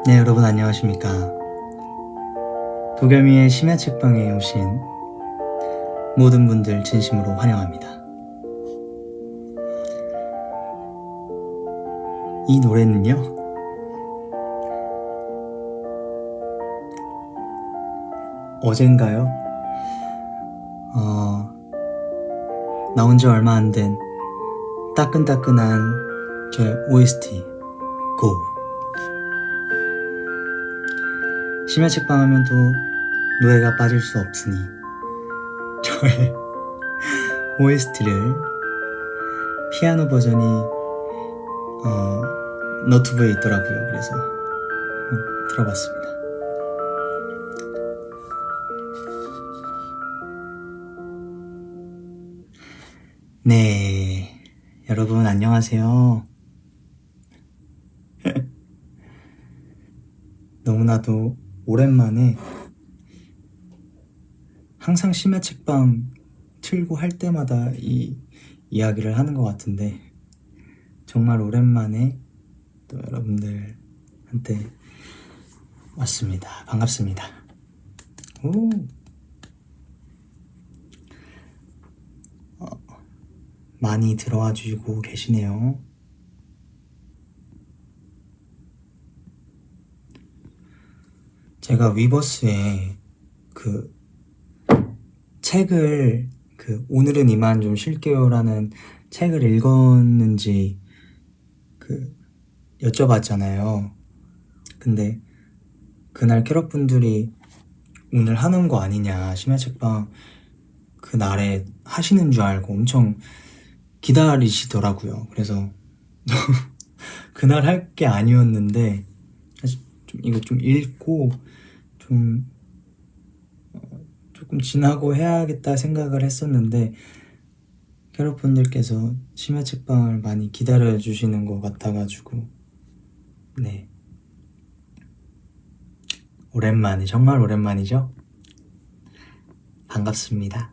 네, 여러분 안녕하십니까. 도겸이의 심야 책방에 오신 모든 분들 진심으로 환영합니다. 이 노래는요, 어젠가요? 나온 지 얼마 안 된 따끈따끈한 저의 OST 고! 심야 책방 하면 또 노래가 빠질 수 없으니 저의 OST를 피아노 버전이 너튜브에 있더라고요. 그래서 들어봤습니다. 네, 여러분 안녕하세요. 너무나도 오랜만에 항상 심야 책방 틀고 할 때마다 이 이야기를 하는 것 같은데 정말 오랜만에 또 여러분들한테 왔습니다. 반갑습니다. 오. 많이 들어와 주시고 계시네요. 제가 위버스에 그 책을 오늘은 이만 좀 쉴게요라는 책을 읽었는지 여쭤봤잖아요. 근데 그날 캐럿분들이 오늘 하는 거 아니냐, 심야 책방 그날에 하시는 줄 알고 엄청 기다리시더라고요. 그래서 그날 할 게 아니었는데 사실 좀 이거 좀 읽고 좀 조금 지나고 해야겠다 생각을 했었는데 캐럿분들께서 심야 책방을 많이 기다려 주시는 것 같아가지고 네, 오랜만에, 정말 오랜만이죠? 반갑습니다.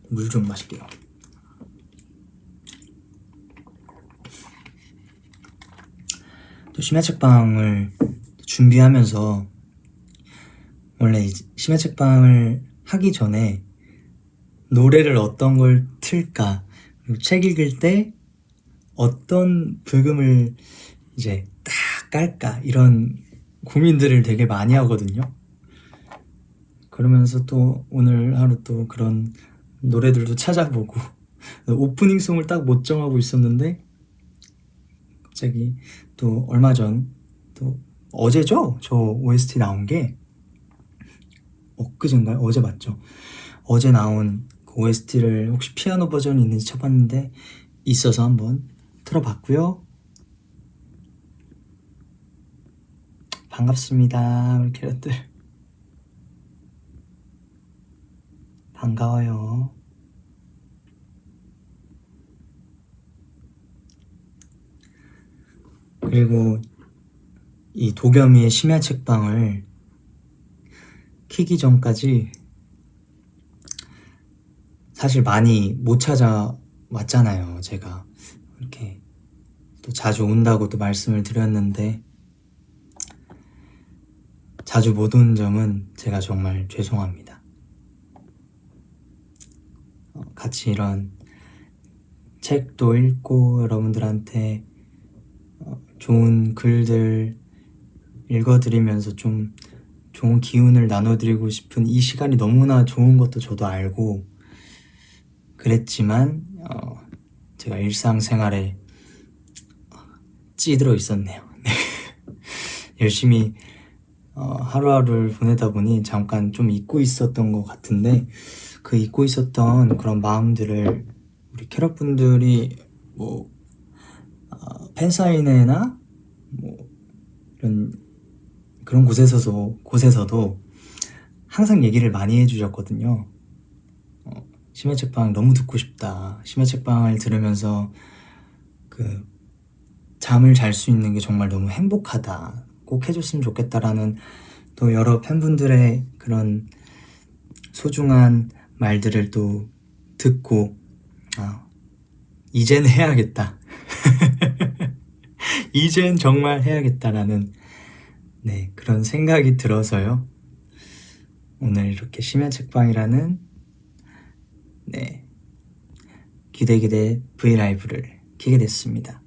물 좀 마실게요. 또 심야 책방을 준비하면서 원래 심야 책방을 하기 전에 노래를 어떤 걸 틀까, 그리고 책 읽을 때 어떤 브금을 이제 딱 깔까, 이런 고민들을 되게 많이 하거든요. 그러면서 또 오늘 하루 또 그런 노래들도 찾아보고 오프닝송을 딱 못 정하고 있었는데 갑자기 또 얼마 전, 또 어제죠? 저 OST 나온 게 엊그젠가요? 어제 맞죠? 어제 나온 그 OST를 혹시 피아노 버전이 있는지 쳐봤는데 있어서 한번 틀어봤고요. 반갑습니다, 우리 캐럿들. 반가워요. 그리고 이 도겸이의 심야 책방을 키기 전까지 사실 많이 못 찾아왔잖아요. 제가 이렇게 또 자주 온다고도 말씀을 드렸는데 자주 못 온 점은 제가 정말 죄송합니다. 같이 이런 책도 읽고 여러분들한테 좋은 글들 읽어드리면서 좀 좋은 기운을 나눠드리고 싶은 이 시간이 너무나 좋은 것도 저도 알고 그랬지만 제가 일상생활에 찌들어 있었네요. 열심히 하루하루를 보내다 보니 잠깐 좀 잊고 있었던 것 같은데 그 잊고 있었던 그런 마음들을 우리 캐럿분들이 뭐 팬사인회나 뭐 이런 그런 곳에서도 항상 얘기를 많이 해주셨거든요. 심야 책방 너무 듣고 싶다. 심야 책방을 들으면서 잠을 잘 수 있는 게 정말 너무 행복하다. 꼭 해줬으면 좋겠다라는 또 여러 팬분들의 그런 소중한 말들을 또 듣고 이젠 해야겠다. 이젠 정말 해야겠다라는 그런 생각이 들어서요. 오늘 이렇게 심야 책방이라는 기대 브이라이브를 켜게 됐습니다.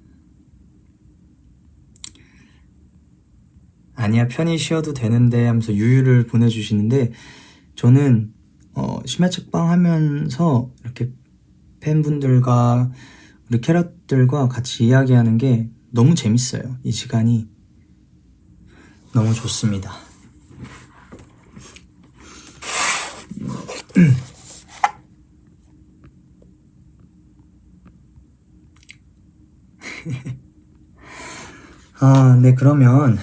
아니야 편히 쉬어도 되는데 하면서 유유를 보내주시는데 저는 심야 책방 하면서 이렇게 팬분들과 우리 캐럿들과 같이 이야기하는 게 너무 재밌어요. 이 시간이 너무 좋습니다. 네, 그러면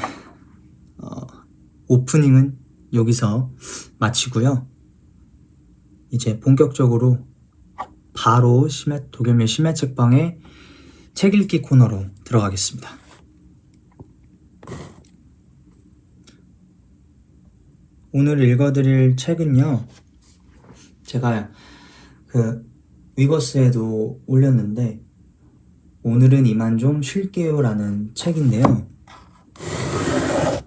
오프닝은 여기서 마치고요. 이제 본격적으로 바로 도겸의 심야 책방의 책 읽기 코너로 들어가겠습니다. 오늘 읽어드릴 책은요, 제가 위버스에도 올렸는데 오늘은 이만 좀 쉴게요 라는 책인데요.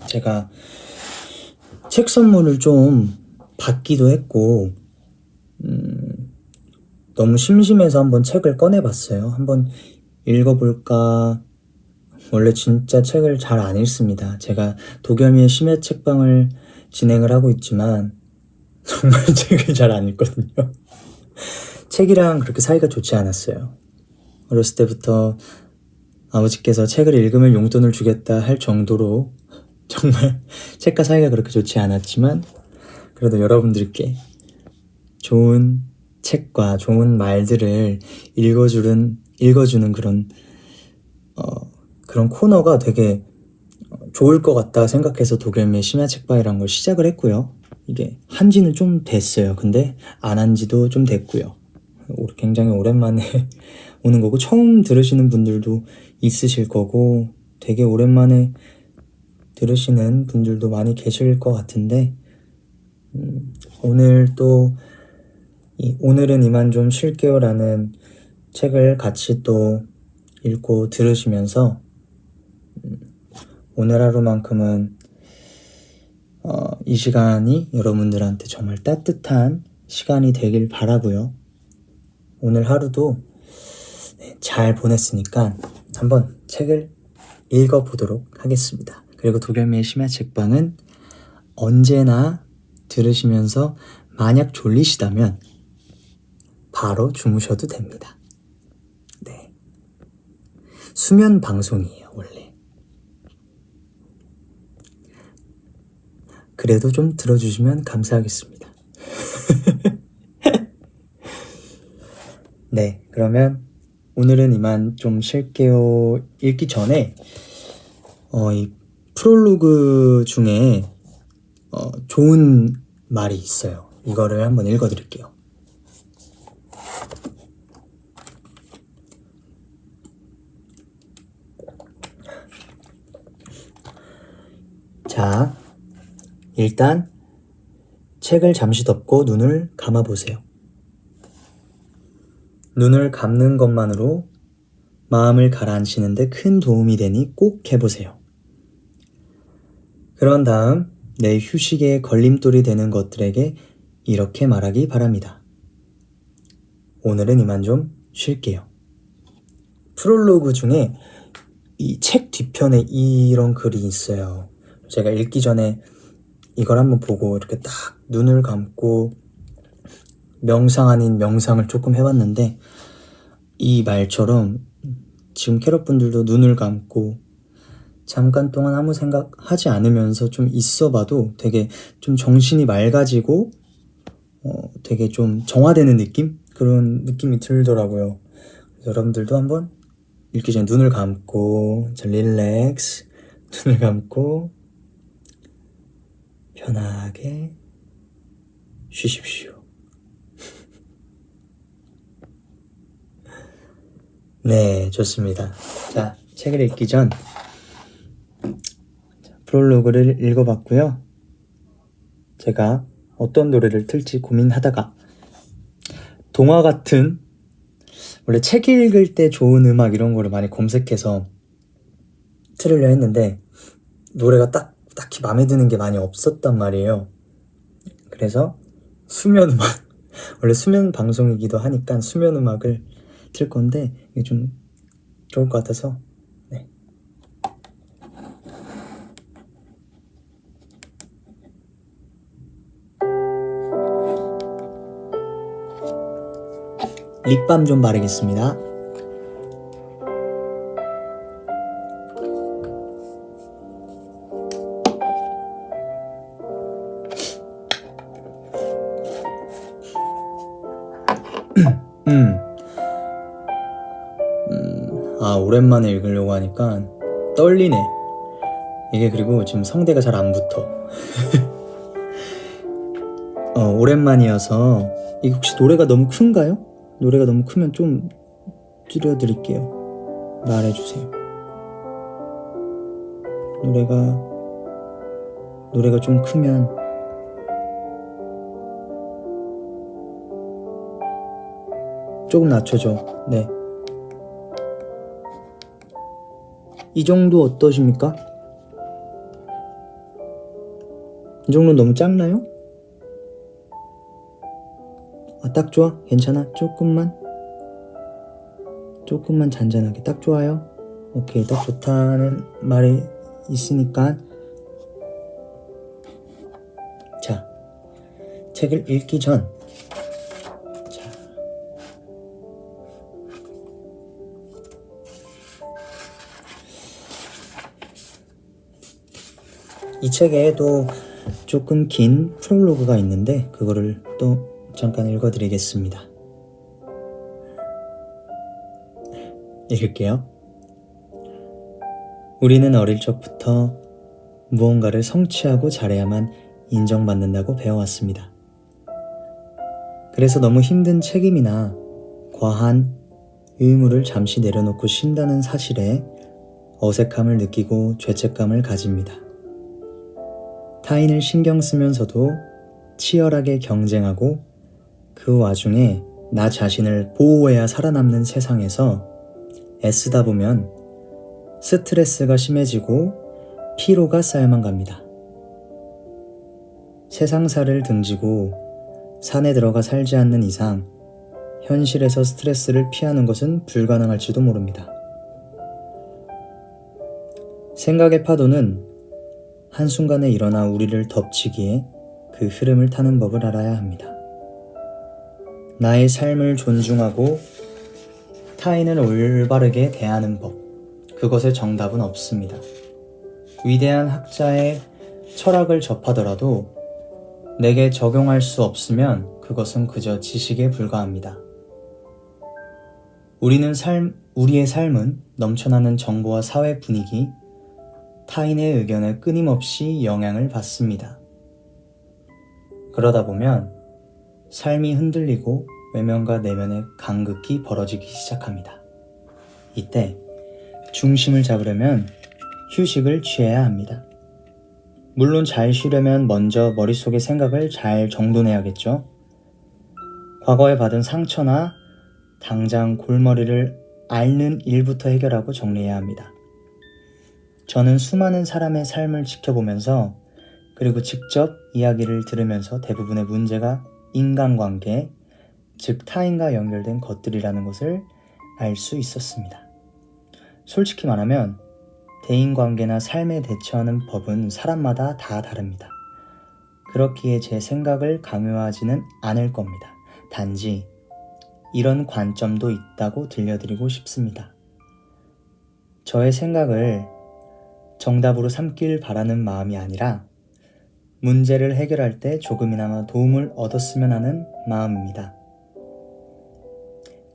제가 책 선물을 좀 받기도 했고 너무 심심해서 한번 책을 꺼내봤어요. 한번 읽어볼까. 원래 진짜 책을 잘 안 읽습니다. 제가 도겸이의 심야 책방을 진행을 하고 있지만 정말 책을 잘 안 읽거든요. 책이랑 그렇게 사이가 좋지 않았어요. 어렸을 때부터 아버지께서 책을 읽으면 용돈을 주겠다 할 정도로 정말 책과 사이가 그렇게 좋지 않았지만 그래도 여러분들께 좋은 책과 좋은 말들을 읽어주는 그런 코너가 되게 좋을 것 같다 생각해서 도겸의 심야 책방이란 걸 시작을 했고요. 이게 한지는 좀 됐어요. 근데 안 한지도 좀 됐고요. 굉장히 오랜만에 오는 거고 처음 들으시는 분들도 있으실 거고 되게 오랜만에 들으시는 분들도 많이 계실 것 같은데 오늘 또 오늘은 이만 좀 쉴게요 라는 책을 같이 또 읽고 들으시면서 오늘 하루만큼은 이 시간이 여러분들한테 정말 따뜻한 시간이 되길 바라고요. 오늘 하루도 잘 보냈으니까 한번 책을 읽어보도록 하겠습니다. 그리고 도겸이의 심야 책방은 언제나 들으시면서 만약 졸리시다면 바로 주무셔도 됩니다. 네. 수면 방송이에요, 원래. 그래도 좀 들어주시면 감사하겠습니다. 네, 그러면 오늘은 이만 좀 쉴게요 읽기 전에 이 프롤로그 중에 좋은 말이 있어요. 이거를 한번 읽어드릴게요. 자, 일단 책을 잠시 덮고 눈을 감아보세요. 눈을 감는 것만으로 마음을 가라앉히는데 큰 도움이 되니 꼭 해보세요. 그런 다음 내 휴식에 걸림돌이 되는 것들에게 이렇게 말하기 바랍니다. 오늘은 이만 좀 쉴게요. 프롤로그 중에 이 책 뒤편에 이런 글이 있어요. 제가 읽기 전에 이걸 한번 보고 이렇게 딱 눈을 감고 명상 아닌 명상을 조금 해봤는데 이 말처럼 지금 캐럿분들도 눈을 감고 잠깐 동안 아무 생각 하지 않으면서 좀 있어봐도 되게 좀 정신이 맑아지고 되게 좀 정화되는 느낌? 그런 느낌이 들더라고요. 그래서 여러분들도 한번 읽기 전에 눈을 감고 릴렉스 눈을 감고 편하게 쉬십시오. 네, 좋습니다. 자, 책을 읽기 전 프롤로그를 읽어봤고요. 제가 어떤 노래를 틀지 고민하다가 동화 같은, 원래 책 읽을 때 좋은 음악 이런 거를 많이 검색해서 틀으려 했는데 노래가 딱히 마음에 드는 게 많이 없었단 말이에요. 그래서 수면 음악 원래 수면 방송이기도 하니까 수면 음악을 틀 건데 이게 좀 좋을 것 같아서. 네. 립밤 좀 바르겠습니다. 오랜만에 읽으려고 하니까 떨리네. 이게 그리고 지금 성대가 잘 안 붙어. 오랜만이어서. 이게 혹시 노래가 너무 큰가요? 노래가 너무 크면 좀 줄여드릴게요. 말해주세요. 노래가 좀 크면 조금 낮춰줘. 네. 이 정도 어떠십니까? 이 정도 너무 작나요? 딱 좋아? 괜찮아? 조금만 잔잔하게 딱 좋아요? 오케이, 딱 좋다는 말이 있으니까. 자, 책을 읽기 전 이 책에도 조금 긴 프롤로그가 있는데 그거를 또 잠깐 읽어드리겠습니다. 읽을게요. 우리는 어릴 적부터 무언가를 성취하고 잘해야만 인정받는다고 배워왔습니다. 그래서 너무 힘든 책임이나 과한 의무를 잠시 내려놓고 쉰다는 사실에 어색함을 느끼고 죄책감을 가집니다. 타인을 신경 쓰면서도 치열하게 경쟁하고 그 와중에 나 자신을 보호해야 살아남는 세상에서 애쓰다 보면 스트레스가 심해지고 피로가 쌓여만 갑니다. 세상사를 등지고 산에 들어가 살지 않는 이상 현실에서 스트레스를 피하는 것은 불가능할지도 모릅니다. 생각의 파도는 한순간에 일어나 우리를 덮치기에 그 흐름을 타는 법을 알아야 합니다. 나의 삶을 존중하고 타인을 올바르게 대하는 법, 그것의 정답은 없습니다. 위대한 학자의 철학을 접하더라도 내게 적용할 수 없으면 그것은 그저 지식에 불과합니다. 우리의 삶은 넘쳐나는 정보와 사회 분위기, 타인의 의견에 끊임없이 영향을 받습니다. 그러다 보면 삶이 흔들리고 외면과 내면의 간극이 벌어지기 시작합니다. 이때 중심을 잡으려면 휴식을 취해야 합니다. 물론 잘 쉬려면 먼저 머릿속의 생각을 잘 정돈해야겠죠. 과거에 받은 상처나 당장 골머리를 앓는 일부터 해결하고 정리해야 합니다. 저는 수많은 사람의 삶을 지켜보면서 그리고 직접 이야기를 들으면서 대부분의 문제가 인간관계, 즉 타인과 연결된 것들이라는 것을 알 수 있었습니다. 솔직히 말하면 대인관계나 삶에 대처하는 법은 사람마다 다 다릅니다. 그렇기에 제 생각을 강요하지는 않을 겁니다. 단지 이런 관점도 있다고 들려드리고 싶습니다. 저의 생각을 정답으로 삼길 바라는 마음이 아니라 문제를 해결할 때 조금이나마 도움을 얻었으면 하는 마음입니다.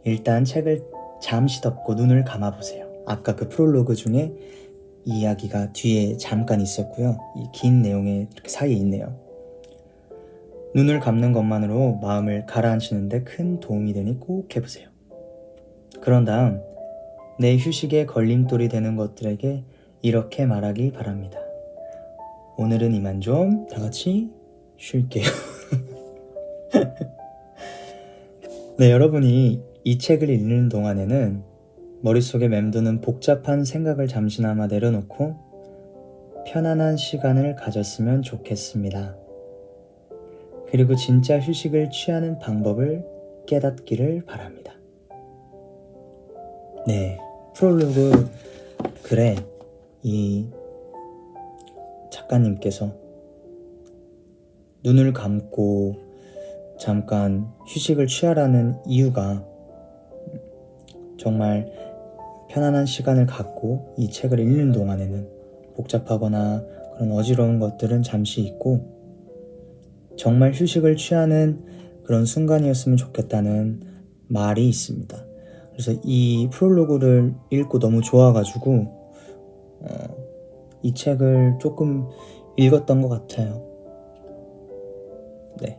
일단 책을 잠시 덮고 눈을 감아보세요. 아까 그 프롤로그 중에 이 이야기가 뒤에 잠깐 있었고요. 이 긴 내용에 이렇게 사이에 있네요. 눈을 감는 것만으로 마음을 가라앉히는데 큰 도움이 되니 꼭 해보세요. 그런 다음 내 휴식에 걸림돌이 되는 것들에게 이렇게 말하기 바랍니다. 오늘은 이만 좀 다 같이 쉴게요. 네, 여러분이 이 책을 읽는 동안에는 머릿속에 맴도는 복잡한 생각을 잠시나마 내려놓고 편안한 시간을 가졌으면 좋겠습니다. 그리고 진짜 휴식을 취하는 방법을 깨닫기를 바랍니다. 네, 프롤로그 글에 이 작가님께서 눈을 감고 잠깐 휴식을 취하라는 이유가 정말 편안한 시간을 갖고 이 책을 읽는 동안에는 복잡하거나 그런 어지러운 것들은 잠시 잊고 정말 휴식을 취하는 그런 순간이었으면 좋겠다는 말이 있습니다. 그래서 이 프롤로그를 읽고 너무 좋아가지고 이 책을 조금 읽었던 것 같아요. 네.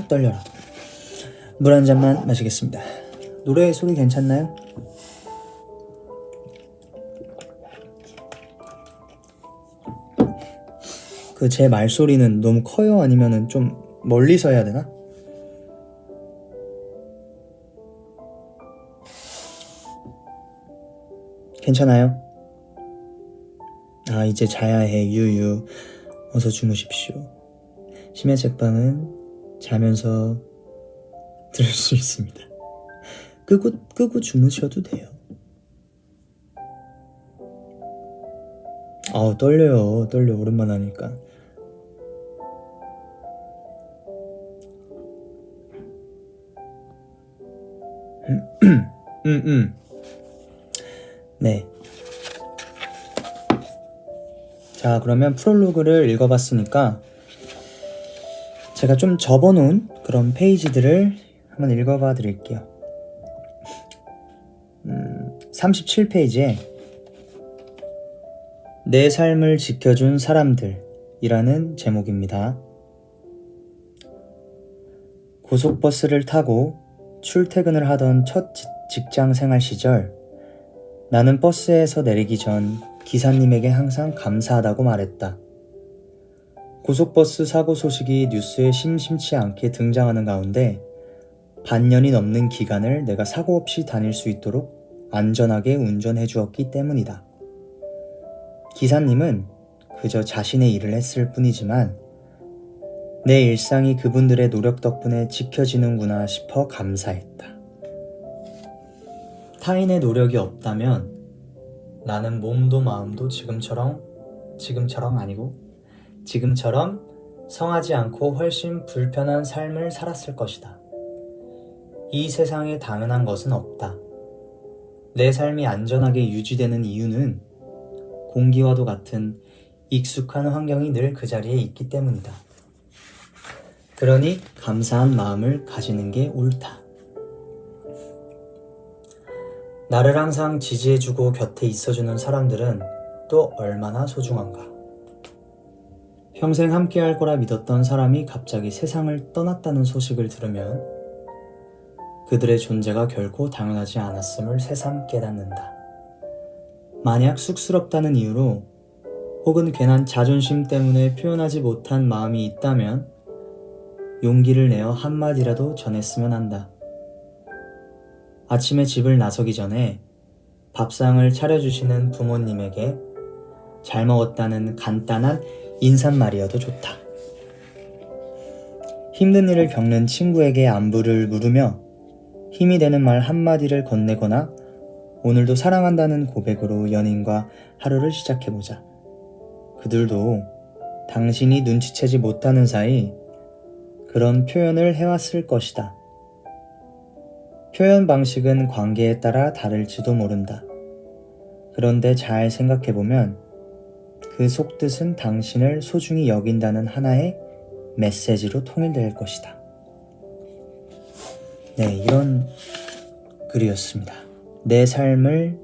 떨려라. 물 한 잔만 마시겠습니다. 노래 소리 괜찮나요? 그 제 말소리는 너무 커요? 아니면은 좀 멀리서 해야 되나? 괜찮아요? 이제 자야 해. 유유. 어서 주무십시오. 심야 책방은 자면서 들을 수 있습니다. 끄고 주무셔도 돼요. 떨려 오랜만에 하니까. 네. 자, 그러면 프롤로그를 읽어봤으니까 제가 좀 접어놓은 그런 페이지들을 한번 읽어봐 드릴게요. 37페이지에 내 삶을 지켜준 사람들이라는 제목입니다. 고속버스를 타고 출퇴근을 하던 첫 직장 생활 시절, 나는 버스에서 내리기 전 기사님에게 항상 감사하다고 말했다. 고속버스 사고 소식이 뉴스에 심심치 않게 등장하는 가운데 반년이 넘는 기간을 내가 사고 없이 다닐 수 있도록 안전하게 운전해 주었기 때문이다. 기사님은 그저 자신의 일을 했을 뿐이지만 내 일상이 그분들의 노력 덕분에 지켜지는구나 싶어 감사했다. 타인의 노력이 없다면 나는 몸도 마음도 지금처럼 성하지 않고 훨씬 불편한 삶을 살았을 것이다. 이 세상에 당연한 것은 없다. 내 삶이 안전하게 유지되는 이유는 공기와도 같은 익숙한 환경이 늘 그 자리에 있기 때문이다. 그러니 감사한 마음을 가지는 게 옳다. 나를 항상 지지해주고 곁에 있어주는 사람들은 또 얼마나 소중한가. 평생 함께할 거라 믿었던 사람이 갑자기 세상을 떠났다는 소식을 들으면 그들의 존재가 결코 당연하지 않았음을 새삼 깨닫는다. 만약 쑥스럽다는 이유로 혹은 괜한 자존심 때문에 표현하지 못한 마음이 있다면 용기를 내어 한마디라도 전했으면 한다. 아침에 집을 나서기 전에 밥상을 차려주시는 부모님에게 잘 먹었다는 간단한 인사말이어도 좋다. 힘든 일을 겪는 친구에게 안부를 물으며 힘이 되는 말 한마디를 건네거나 오늘도 사랑한다는 고백으로 연인과 하루를 시작해보자. 그들도 당신이 눈치채지 못하는 사이 그런 표현을 해왔을 것이다. 표현 방식은 관계에 따라 다를지도 모른다. 그런데 잘 생각해보면 그 속뜻은 당신을 소중히 여긴다는 하나의 메시지로 통일될 것이다. 네, 이런 글이었습니다. 내 삶을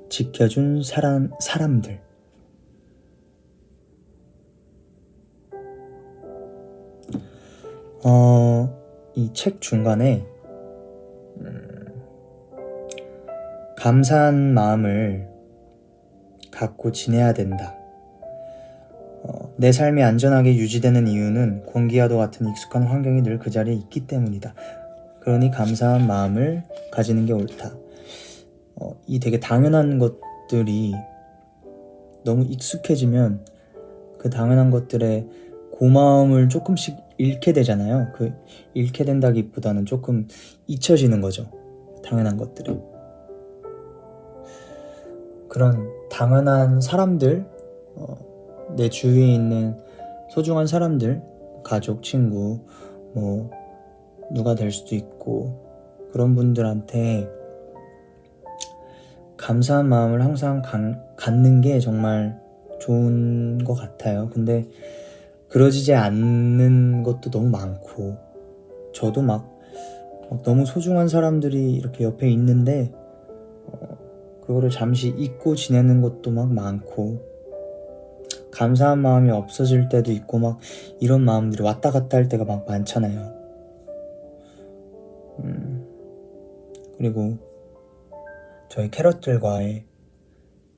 지켜준 사람들. 이 책 중간에 감사한 마음을 갖고 지내야 된다. 내 삶이 안전하게 유지되는 이유는 공기와도 같은 익숙한 환경이 늘 그 자리에 있기 때문이다. 그러니 감사한 마음을 가지는 게 옳다. 이 되게 당연한 것들이 너무 익숙해지면 그 당연한 것들에 고마움을 조금씩 잃게 되잖아요. 그 잃게 된다기보다는 조금 잊혀지는 거죠. 당연한 것들이. 그런 당연한 사람들, 내 주위에 있는 소중한 사람들, 가족, 친구, 뭐 누가 될 수도 있고 그런 분들한테 감사한 마음을 항상 갖는 게 정말 좋은 것 같아요. 근데 그러지지 않는 것도 너무 많고 저도 막 너무 소중한 사람들이 이렇게 옆에 있는데 그거를 잠시 잊고 지내는 것도 막 많고 감사한 마음이 없어질 때도 있고 막 이런 마음들이 왔다 갔다 할 때가 막 많잖아요. 그리고 저희 캐럿들과의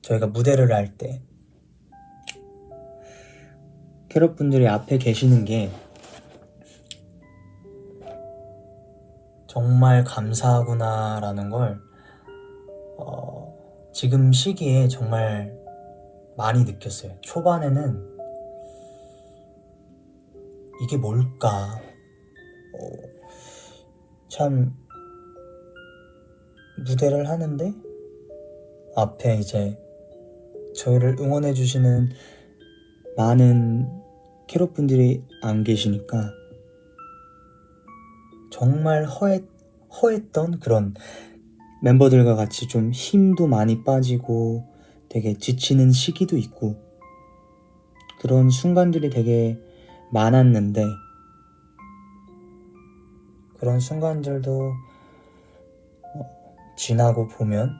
저희가 무대를 할 때 캐럿분들이 앞에 계시는 게 정말 감사하구나라는 걸 지금 시기에 정말 많이 느꼈어요. 초반에는 이게 뭘까? 참 무대를 하는데 앞에 이제 저희를 응원해주시는 많은 캐럿분들이 안 계시니까 정말 허했던 그런 멤버들과 같이 좀 힘도 많이 빠지고 되게 지치는 시기도 있고 그런 순간들이 되게 많았는데 그런 순간들도 지나고 보면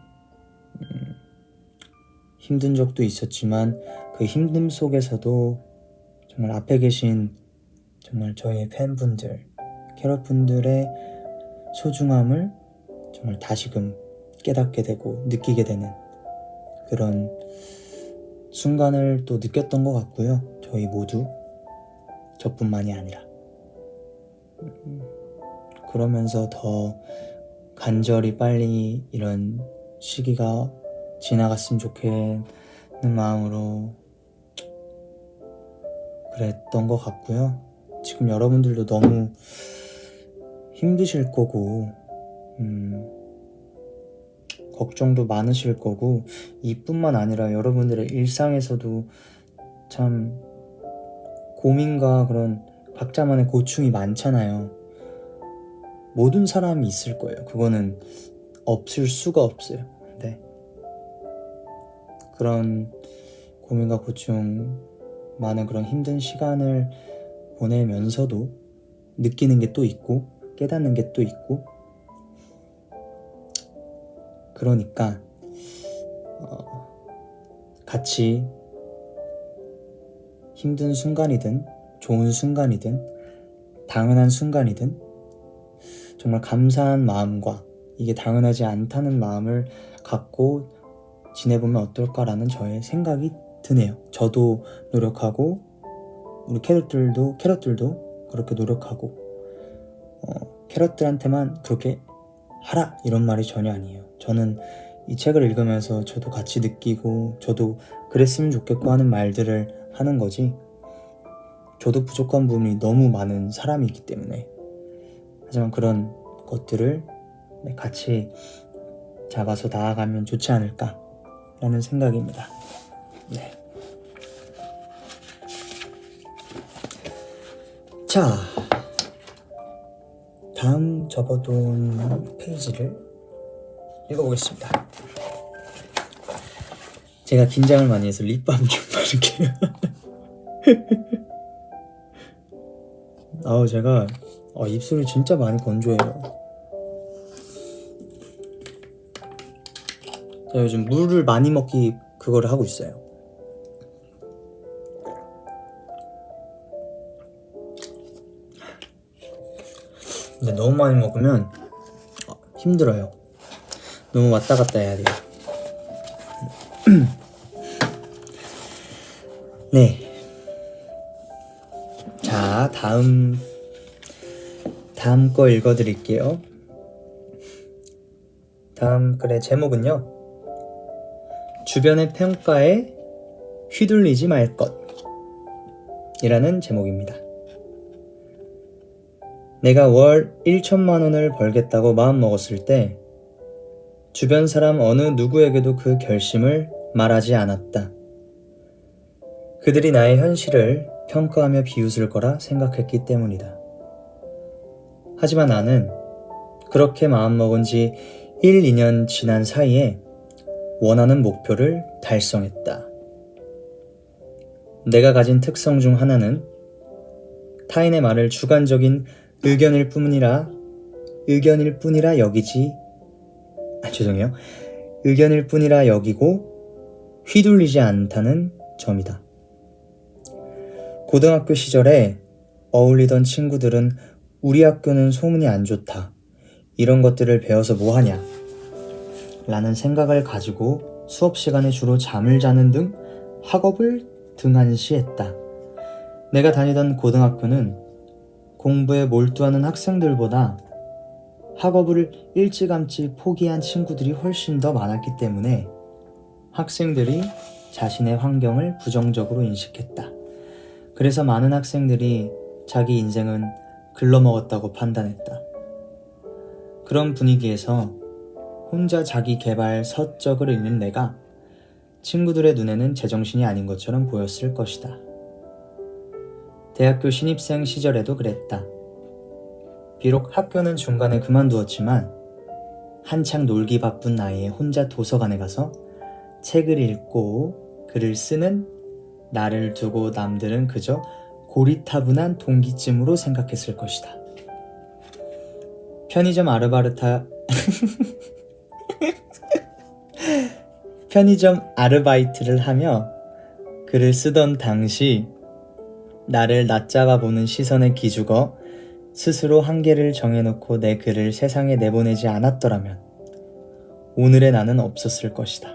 힘든 적도 있었지만 그 힘듦 속에서도 정말 앞에 계신 정말 저희의 팬분들, 캐럿분들의 소중함을 정말 다시금 깨닫게 되고 느끼게 되는 그런 순간을 또 느꼈던 것 같고요. 저희 모두 저뿐만이 아니라 그러면서 더 간절히 빨리 이런 시기가 지나갔으면 좋겠는 마음으로 그랬던 것 같고요. 지금 여러분들도 너무 힘드실 거고 걱정도 많으실 거고 이뿐만 아니라 여러분들의 일상에서도 참 고민과 그런 각자만의 고충이 많잖아요. 모든 사람이 있을 거예요. 그거는 없을 수가 없어요. 근데 그런 고민과 고충 많은 그런 힘든 시간을 보내면서도 느끼는 게 또 있고 깨닫는 게 또 있고 그러니까 같이 힘든 순간이든 좋은 순간이든 당연한 순간이든 정말 감사한 마음과 이게 당연하지 않다는 마음을 갖고 지내보면 어떨까라는 저의 생각이 드네요. 저도 노력하고 우리 캐럿들도 그렇게 노력하고 캐럿들한테만 그렇게 하라 이런 말이 전혀 아니에요. 저는 이 책을 읽으면서 저도 같이 느끼고 저도 그랬으면 좋겠고 하는 말들을 하는 거지 저도 부족한 부분이 너무 많은 사람이기 때문에 하지만 그런 것들을 같이 잡아서 나아가면 좋지 않을까 라는 생각입니다. 네. 자, 다음 접어둔 페이지를 읽어보겠습니다. 제가 긴장을 많이 해서 립밤 좀 바를게요. 제가 입술이 진짜 많이 건조해요. 제가 요즘 물을 많이 먹기 그거를 하고 있어요. 근데 너무 많이 먹으면 힘들어요. 너무 왔다 갔다 해야 돼요. 네. 다음 거 읽어드릴게요. 다음 글의 제목은요, 주변의 평가에 휘둘리지 말 것 이라는 제목입니다. 내가 월 1천만 원을 벌겠다고 마음먹었을 때 주변 사람 어느 누구에게도 그 결심을 말하지 않았다. 그들이 나의 현실을 평가하며 비웃을 거라 생각했기 때문이다. 하지만 나는 그렇게 마음먹은 지 1, 2년 지난 사이에 원하는 목표를 달성했다. 내가 가진 특성 중 하나는 타인의 말을 주관적인 의견일 뿐이라 여기고 휘둘리지 않다는 점이다. 고등학교 시절에 어울리던 친구들은 우리 학교는 소문이 안 좋다, 이런 것들을 배워서 뭐하냐 라는 생각을 가지고 수업 시간에 주로 잠을 자는 등 학업을 등한시했다. 내가 다니던 고등학교는 공부에 몰두하는 학생들보다 학업을 일찌감치 포기한 친구들이 훨씬 더 많았기 때문에 학생들이 자신의 환경을 부정적으로 인식했다. 그래서 많은 학생들이 자기 인생은 글러먹었다고 판단했다. 그런 분위기에서 혼자 자기 개발 서적을 읽는 내가 친구들의 눈에는 제정신이 아닌 것처럼 보였을 것이다. 대학교 신입생 시절에도 그랬다. 비록 학교는 중간에 그만두었지만 한창 놀기 바쁜 나이에 혼자 도서관에 가서 책을 읽고 글을 쓰는 나를 두고 남들은 그저 고리타분한 동기쯤으로 생각했을 것이다. 편의점 아르바이트를 하며 글을 쓰던 당시 나를 낮잡아 보는 시선에 기죽어 스스로 한계를 정해놓고 내 글을 세상에 내보내지 않았더라면 오늘의 나는 없었을 것이다.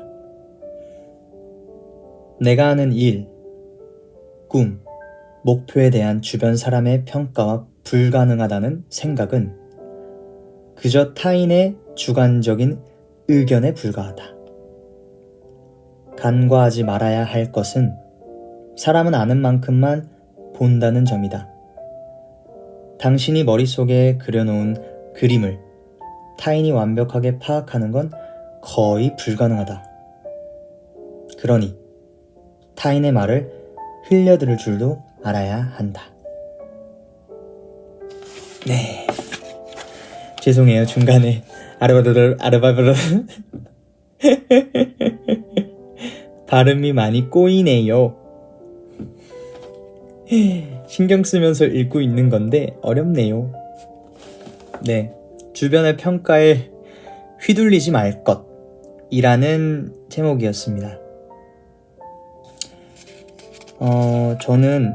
내가 하는 일, 꿈, 목표에 대한 주변 사람의 평가와 불가능하다는 생각은 그저 타인의 주관적인 의견에 불과하다. 간과하지 말아야 할 것은 사람은 아는 만큼만 본다는 점이다. 당신이 머릿속에 그려놓은 그림을 타인이 완벽하게 파악하는 건 거의 불가능하다. 그러니 타인의 말을 흘려들을 줄도 알아야 한다. 네, 죄송해요. 중간에 아르바르 발음이 많이 꼬이네요. 신경 쓰면서 읽고 있는 건데 어렵네요. 네, 주변의 평가에 휘둘리지 말 것이라는 제목이었습니다. 저는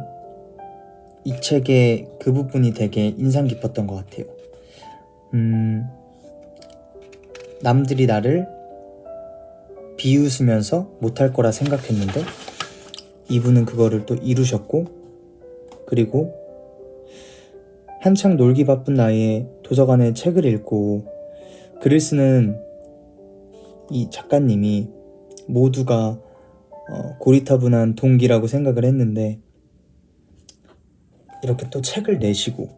이 책의 그 부분이 되게 인상 깊었던 것 같아요. 남들이 나를 비웃으면서 못할 거라 생각했는데 이분은 그거를 또 이루셨고, 그리고 한창 놀기 바쁜 나이에 도서관에 책을 읽고 글을 쓰는 이 작가님이 모두가 고리타분한 동기라고 생각을 했는데 이렇게 또 책을 내시고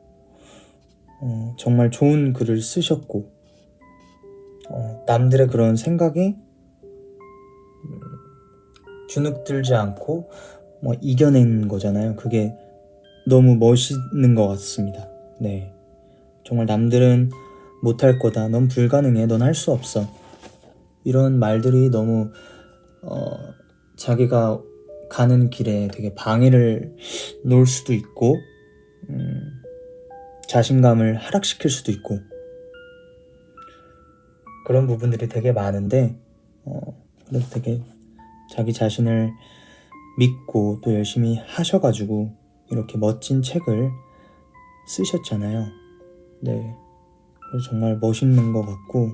정말 좋은 글을 쓰셨고 남들의 그런 생각에 주눅들지 않고 이겨낸 거잖아요. 그게 너무 멋있는 것 같습니다. 네, 정말 남들은 못할 거다, 넌 불가능해, 넌 할 수 없어, 이런 말들이 너무 자기가 가는 길에 되게 방해를 놓을 수도 있고 자신감을 하락시킬 수도 있고 그런 부분들이 되게 많은데 그래도 되게 자기 자신을 믿고 또 열심히 하셔가지고 이렇게 멋진 책을 쓰셨잖아요. 네, 그래서 정말 멋있는 것 같고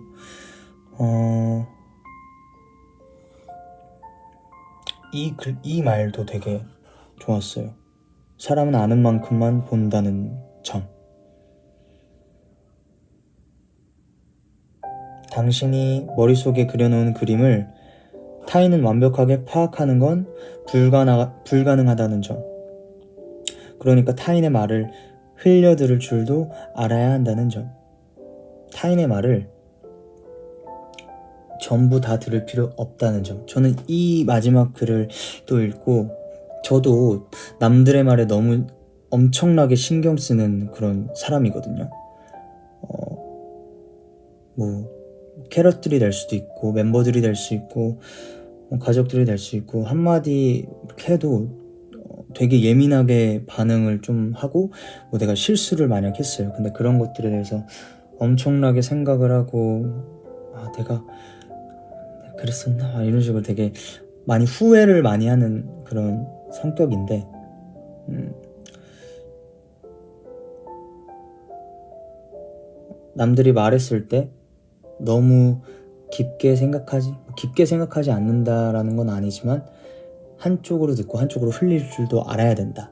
이 말도 되게 좋았어요. 사람은 아는 만큼만 본다는 점. 당신이 머릿속에 그려놓은 그림을 타인은 완벽하게 파악하는 건 불가능하다는 점. 그러니까 타인의 말을 흘려들을 줄도 알아야 한다는 점. 타인의 말을 전부 다 들을 필요 없다는 점. 저는 이 마지막 글을 또 읽고 저도 남들의 말에 너무 엄청나게 신경 쓰는 그런 사람이거든요. 캐럿들이 될 수도 있고 멤버들이 될 수 있고 가족들이 될 수 있고 한마디 이렇게 해도 되게 예민하게 반응을 좀 하고 내가 실수를 만약 했어요. 근데 그런 것들에 대해서 엄청나게 생각을 하고 내가 그랬었나? 이런 식으로 되게 많이 후회를 많이 하는 그런 성격인데 남들이 말했을 때 너무 깊게 생각하지 않는다라는 건 아니지만 한쪽으로 듣고 한쪽으로 흘릴 줄도 알아야 된다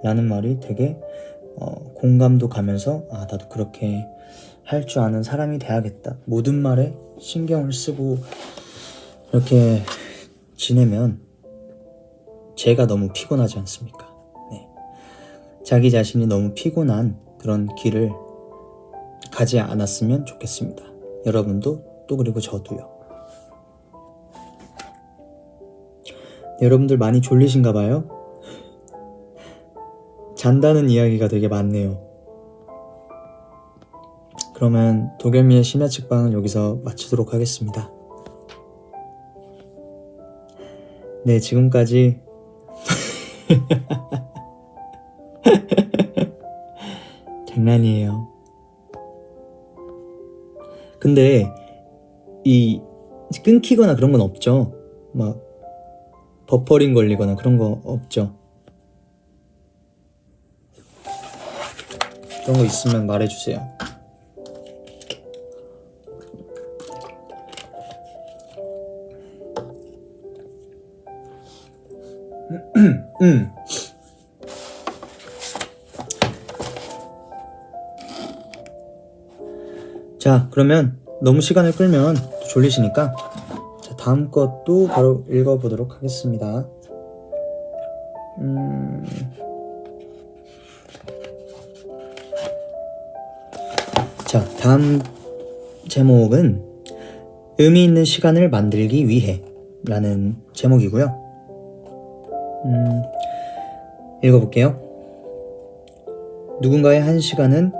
라는 말이 되게 공감도 가면서 나도 그렇게 할 줄 아는 사람이 돼야겠다. 모든 말에 신경을 쓰고 이렇게 지내면 제가 너무 피곤하지 않습니까? 네. 자기 자신이 너무 피곤한 그런 길을 가지 않았으면 좋겠습니다. 여러분도 또 그리고 저도요. 여러분들 많이 졸리신가 봐요? 잔다는 이야기가 되게 많네요. 그러면 도겸이의 심야 책방은 여기서 마치도록 하겠습니다. 네, 지금까지 장난이에요. 근데 이 끊기거나 그런 건 없죠? 막 버퍼링 걸리거나 그런 거 없죠? 그런 거 있으면 말해주세요. 자, 그러면 너무 시간을 끌면 졸리시니까 자, 다음 것도 바로 읽어보도록 하겠습니다. 자, 다음 제목은 의미 있는 시간을 만들기 위해 라는 제목이고요. 읽어볼게요. 누군가의 한 시간은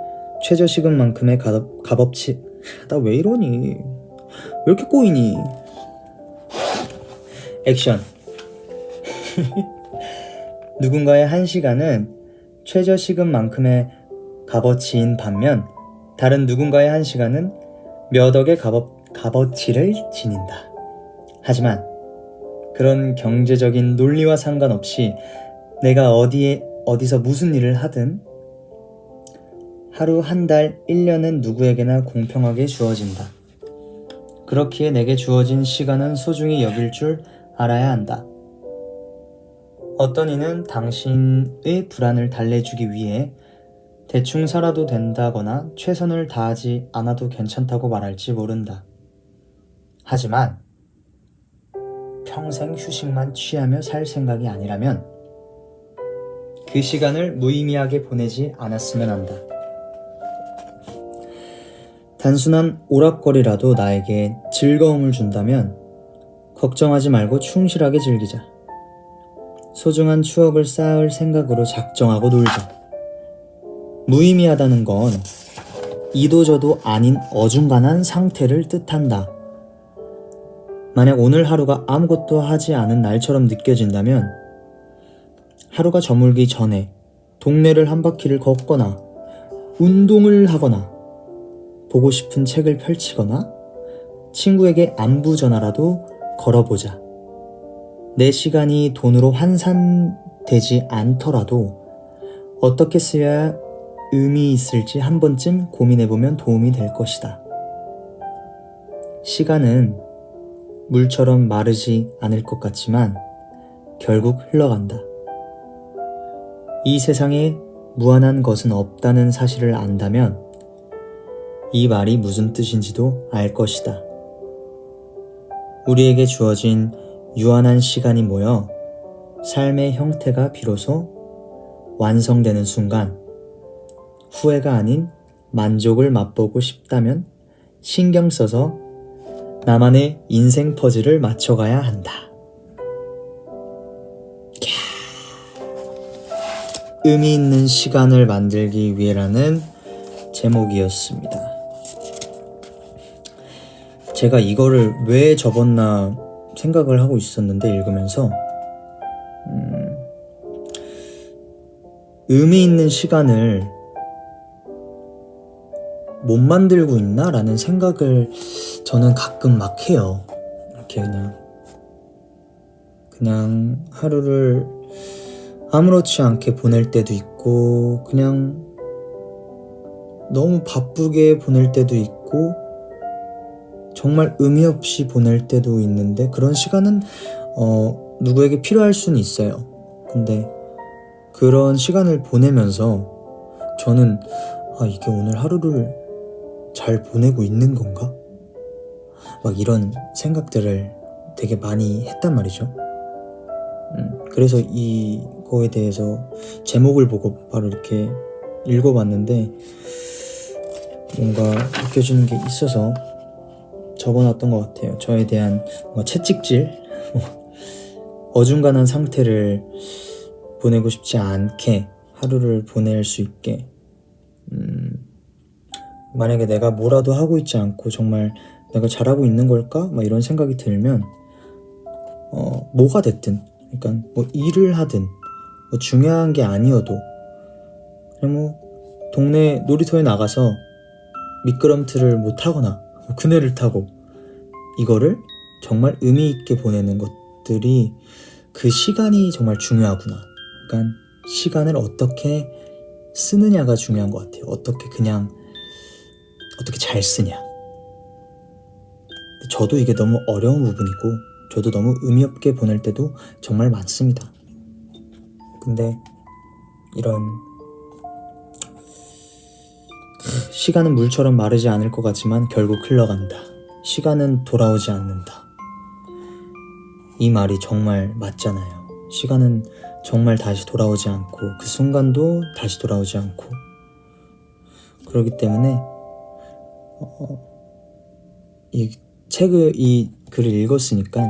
최저시급만큼의 값어치. 나 왜 이러니? 왜 이렇게 꼬이니? 액션. 누군가의 한 시간은 최저시급만큼의 값어치인 반면 다른 누군가의 한 시간은 몇 억의 값어치를 지닌다. 하지만 그런 경제적인 논리와 상관없이 내가 어디서 무슨 일을 하든 하루, 한 달, 1년은 누구에게나 공평하게 주어진다. 그렇기에 내게 주어진 시간은 소중히 여길 줄 알아야 한다. 어떤 이는 당신의 불안을 달래주기 위해 대충 살아도 된다거나 최선을 다하지 않아도 괜찮다고 말할지 모른다. 하지만 평생 휴식만 취하며 살 생각이 아니라면 그 시간을 무의미하게 보내지 않았으면 한다. 단순한 오락거리라도 나에게 즐거움을 준다면 걱정하지 말고 충실하게 즐기자. 소중한 추억을 쌓을 생각으로 작정하고 놀자. 무의미하다는 건 이도저도 아닌 어중간한 상태를 뜻한다. 만약 오늘 하루가 아무것도 하지 않은 날처럼 느껴진다면 하루가 저물기 전에 동네를 한 바퀴를 걷거나 운동을 하거나 보고 싶은 책을 펼치거나 친구에게 안부 전화라도 걸어보자. 내 시간이 돈으로 환산되지 않더라도 어떻게 쓰여야 의미 있을지 한 번쯤 고민해보면 도움이 될 것이다. 시간은 물처럼 마르지 않을 것 같지만 결국 흘러간다. 이 세상에 무한한 것은 없다는 사실을 안다면 이 말이 무슨 뜻인지도 알 것이다. 우리에게 주어진 유한한 시간이 모여 삶의 형태가 비로소 완성되는 순간 후회가 아닌 만족을 맛보고 싶다면 신경 써서 나만의 인생 퍼즐을 맞춰가야 한다. 의미 있는 시간을 만들기 위해라는 제목이었습니다. 제가 이거를 왜 접었나 생각을 하고 있었는데 읽으면서 의미 있는 시간을 못 만들고 있나? 라는 생각을 저는 가끔 막 해요. 이렇게 그냥 하루를 아무렇지 않게 보낼 때도 있고 그냥 너무 바쁘게 보낼 때도 있고 정말 의미 없이 보낼 때도 있는데 그런 시간은 누구에게 필요할 수는 있어요. 근데 그런 시간을 보내면서 저는 이게 오늘 하루를 잘 보내고 있는 건가? 막 이런 생각들을 되게 많이 했단 말이죠. 그래서 이거에 대해서 제목을 보고 바로 이렇게 읽어봤는데 뭔가 느껴지는 게 있어서 적어놨던 것 같아요. 저에 대한 채찍질, 어중간한 상태를 보내고 싶지 않게 하루를 보낼 수 있게 만약에 내가 뭐라도 하고 있지 않고 정말 내가 잘하고 있는 걸까? 막 이런 생각이 들면 뭐가 됐든 그러니까 뭐 일을 하든 뭐 중요한 게 아니어도 그냥 뭐 동네 놀이터에 나가서 미끄럼틀을 뭐 타거나 뭐 그네를 타고 이거를 정말 의미 있게 보내는 것들이 그 시간이 정말 중요하구나. 그러니까 시간을 어떻게 쓰느냐가 중요한 것 같아요. 어떻게 잘 쓰냐. 저도 이게 너무 어려운 부분이고 저도 너무 의미 없게 보낼 때도 정말 많습니다. 근데 이런 시간은 물처럼 마르지 않을 것 같지만 결국 흘러간다. 시간은 돌아오지 않는다. 이 말이 정말 맞잖아요. 시간은 정말 다시 돌아오지 않고 그 순간도 다시 돌아오지 않고 그렇기 때문에 이 글을 읽었으니까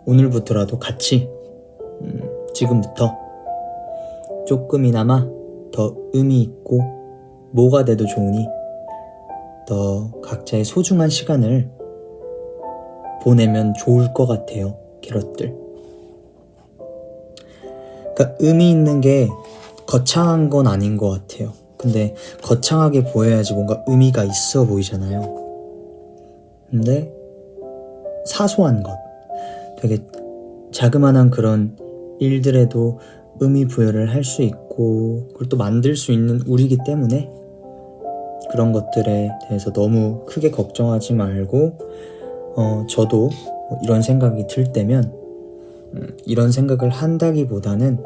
오늘부터라도 같이 지금부터 조금이나마 더 의미 있고 뭐가 돼도 좋으니 더 각자의 소중한 시간을 보내면 좋을 것 같아요. 캐럿들. 그러니까 의미 있는 게 거창한 건 아닌 것 같아요. 근데 거창하게 보여야지 뭔가 의미가 있어 보이잖아요. 근데 사소한 것, 되게 자그마한 그런 일들에도 의미 부여를 할 수 있고 그걸 또 만들 수 있는 우리이기 때문에 그런 것들에 대해서 너무 크게 걱정하지 말고 저도 이런 생각이 들 때면 이런 생각을 한다기보다는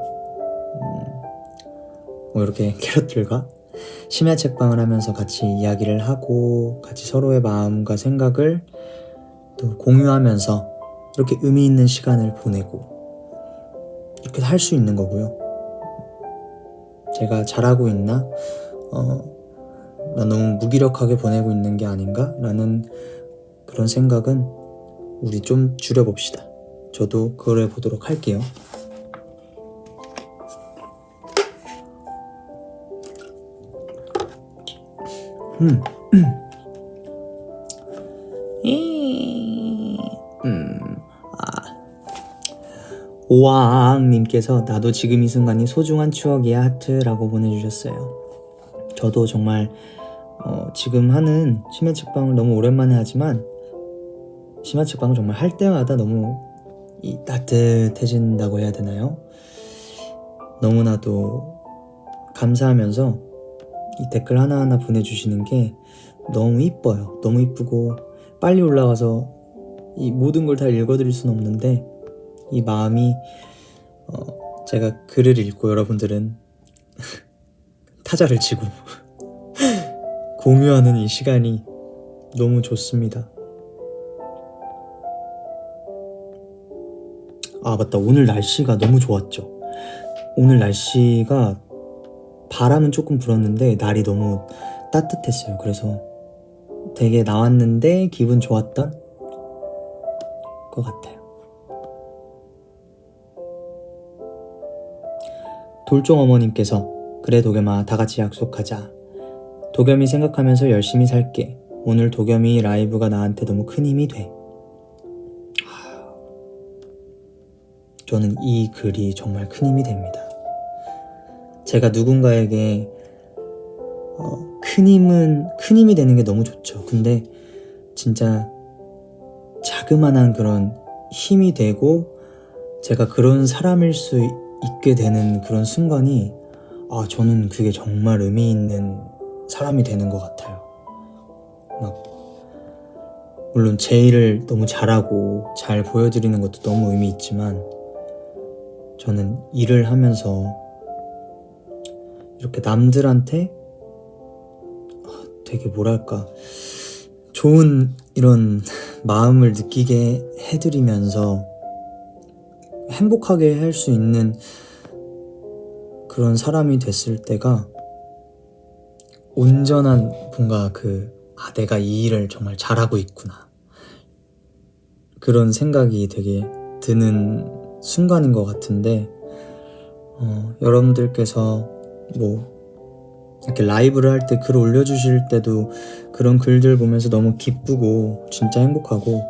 이렇게 캐럿들과 심야 책방을 하면서 같이 이야기를 하고 같이 서로의 마음과 생각을 또 공유하면서 이렇게 의미 있는 시간을 보내고 이렇게 할 수 있는 거고요. 제가 잘하고 있나? 나 너무 무기력하게 보내고 있는 게 아닌가? 라는 그런 생각은 우리 좀 줄여봅시다. 저도 그걸 해보도록 할게요. 오왕님께서 나도 지금 이 순간이 소중한 추억이야 하트라고 보내주셨어요. 저도 정말 지금 하는 심야 책방을 너무 오랜만에 하지만 심야 책방을 정말 할 때마다 너무 따뜻해진다고 해야 되나요? 너무나도 감사하면서 이 댓글 하나하나 보내주시는 게 너무 이뻐요. 너무 이쁘고 빨리 올라가서 이 모든 걸 다 읽어드릴 수는 없는데 이 마음이 제가 글을 읽고 여러분들은 타자를 치고 공유하는 이 시간이 너무 좋습니다. 아 맞다, 오늘 날씨가 너무 좋았죠. 오늘 날씨가 바람은 조금 불었는데 날이 너무 따뜻했어요. 그래서 되게 나왔는데 기분 좋았던 것 같아요. 돌종 어머님께서 그래 도겸아 다같이 약속하자. 도겸이 생각하면서 열심히 살게. 오늘 도겸이 라이브가 나한테 너무 큰 힘이 돼. 저는 이 글이 정말 큰 힘이 됩니다. 제가 누군가에게 큰 힘이 되는 게 너무 좋죠. 근데 진짜 자그마한 그런 힘이 되고 제가 그런 사람일 수 있게 되는 그런 순간이 저는 그게 정말 의미 있는 사람이 되는 것 같아요. 물론 제 일을 너무 잘하고 잘 보여드리는 것도 너무 의미 있지만 저는 일을 하면서 이렇게 남들한테 되게 뭐랄까 좋은 이런 마음을 느끼게 해드리면서 행복하게 할 수 있는 그런 사람이 됐을 때가 온전한 뭔가 내가 이 일을 정말 잘하고 있구나 그런 생각이 되게 드는 순간인 것 같은데 여러분들께서 이렇게 라이브를 할 때 글 올려주실 때도 그런 글들 보면서 너무 기쁘고 진짜 행복하고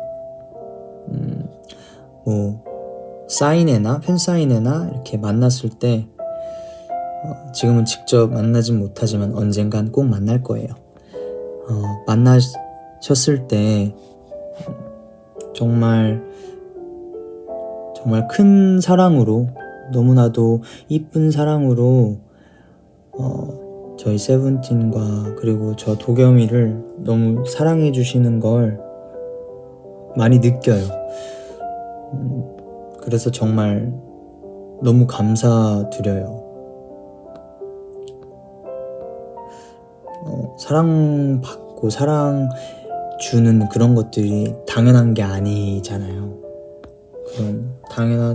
사인회나 팬사인회나 이렇게 만났을 때 지금은 직접 만나진 못하지만 언젠간 꼭 만날 거예요. 만나셨을 때 정말 큰 사랑으로 너무나도 이쁜 사랑으로 저희 세븐틴과 그리고 저 도겸이를 너무 사랑해 주시는 걸 많이 느껴요. 그래서 정말 너무 감사드려요. 사랑받고 사랑 주는 그런 것들이 당연한 게 아니잖아요.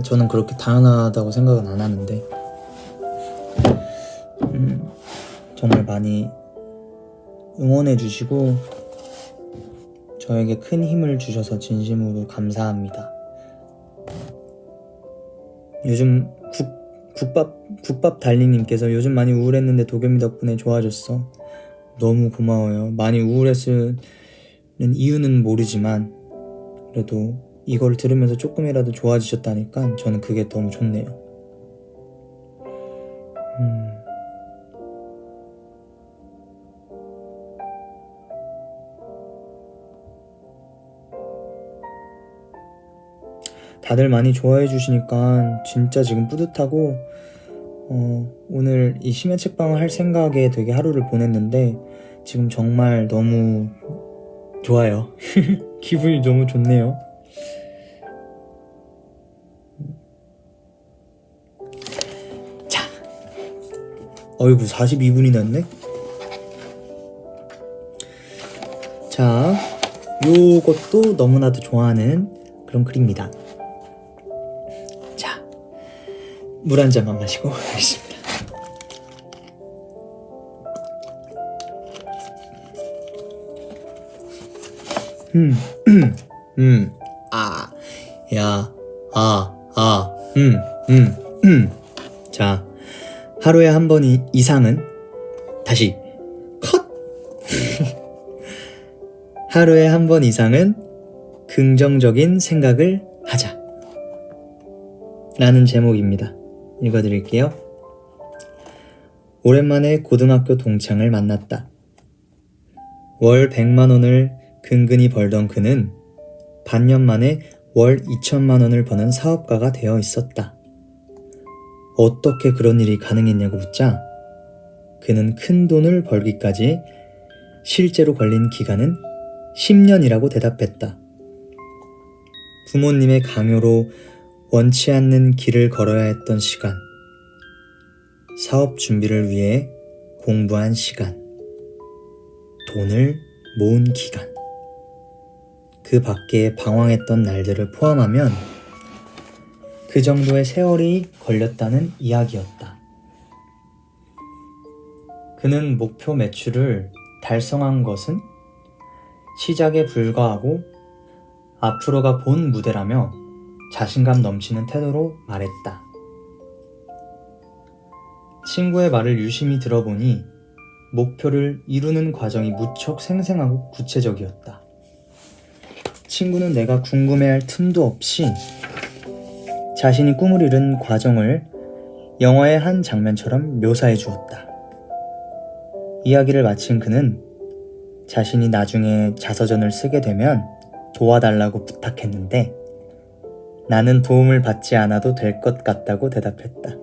저는 그렇게 당연하다고 생각은 안 하는데 정말 많이 응원해 주시고 저에게 큰 힘을 주셔서 진심으로 감사합니다. 요즘 국밥 달리님께서 요즘 많이 우울했는데 도겸이 덕분에 좋아졌어. 너무 고마워요. 많이 우울했을 이유는 모르지만 그래도 이걸 들으면서 조금이라도 좋아지셨다니까 저는 그게 너무 좋네요. 다들 많이 좋아해 주시니까 진짜 지금 뿌듯하고 오늘 이 심야 책방을 할 생각에 되게 하루를 보냈는데 지금 정말 너무 좋아요. 기분이 너무 좋네요. 자, 어이구 42분이 났네. 자, 요것도 너무나도 좋아하는 그런 글입니다. 자, 물 한 잔만 마시고 가겠습니다. 자, 하루에 한 번 이상은 다시 컷! 하루에 한 번 이상은 긍정적인 생각을 하자 라는 제목입니다. 읽어드릴게요. 오랜만에 고등학교 동창을 만났다. 월 100만 원을 근근히 벌던 그는 반년 만에 월 2천만 원을 버는 사업가가 되어 있었다. 어떻게 그런 일이 가능했냐고 묻자 그는 큰 돈을 벌기까지 실제로 걸린 기간은 10년이라고 대답했다. 부모님의 강요로 원치 않는 길을 걸어야 했던 시간, 사업 준비를 위해 공부한 시간, 돈을 모은 기간, 그 밖에 방황했던 날들을 포함하면 그 정도의 세월이 걸렸다는 이야기였다. 그는 목표 매출을 달성한 것은 시작에 불과하고 앞으로가 본 무대라며 자신감 넘치는 태도로 말했다. 친구의 말을 유심히 들어보니 목표를 이루는 과정이 무척 생생하고 구체적이었다. 친구는 내가 궁금해할 틈도 없이 자신이 꿈을 이룬 과정을 영화의 한 장면처럼 묘사해 주었다. 이야기를 마친 그는 자신이 나중에 자서전을 쓰게 되면 도와달라고 부탁했는데 나는 도움을 받지 않아도 될 것 같다고 대답했다.